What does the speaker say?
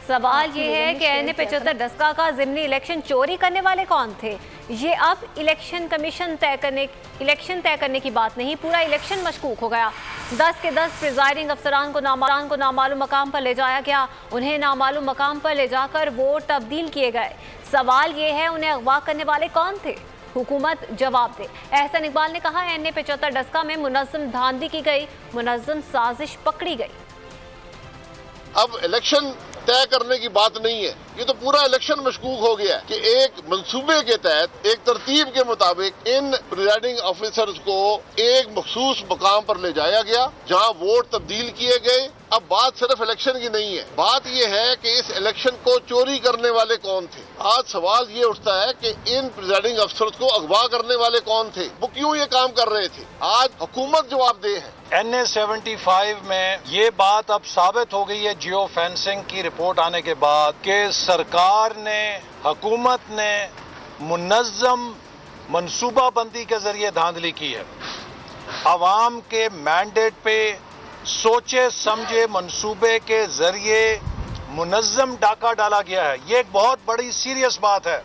सवाल ये है कि NA-75 डस्का का ज़िमनी इलेक्शन चोरी करने वाले कौन थे। ये अब इलेक्शन कमीशन इलेक्शन तय करने की बात नहीं, पूरा इलेक्शन मशकूक हो गया। 10 के 10 प्रिजाइडिंग अफसरान को नामालूम मकाम पर ले जाया गया। उन्हें नामालूम मकाम पर ले जाकर वोट तब्दील किए गए। सवाल ये है उन्हें अगवा करने वाले कौन थे। हुकूमत जवाब दे। एहसन इकबाल ने कहा NA-75 डस्का में मुनज़्ज़म धांधली की गई, मुनज़्ज़म साजिश पकड़ी गई। अब इलेक्शन तय करने की बात नहीं है, ये तो पूरा इलेक्शन मशकूक हो गया है कि एक मंसूबे के तहत एक तरतीब के मुताबिक इन प्रिजाइडिंग ऑफिसर्स को एक मखसूस मकाम पर ले जाया गया जहां वोट तब्दील किए गए। अब बात सिर्फ इलेक्शन की नहीं है, बात यह है कि इस इलेक्शन को चोरी करने वाले कौन थे। आज सवाल ये उठता है कि इन प्रिजाइडिंग अफसर्स को अगवा करने वाले कौन थे, वो क्यों ये काम कर रहे थे। आज हुकूमत जवाबदेह है। NA-75 में ये बात अब साबित हो गई है जियो फेंसिंग की रिपोर्ट आने के बाद कि सरकार ने, हुकूमत ने मुनज़्ज़म मनसूबाबंदी के जरिए धांधली की है। अवाम के मैंडेट पे सोचे समझे मनसूबे के जरिए मुनज़्ज़म डाका डाला गया है। ये एक बहुत बड़ी सीरियस बात है।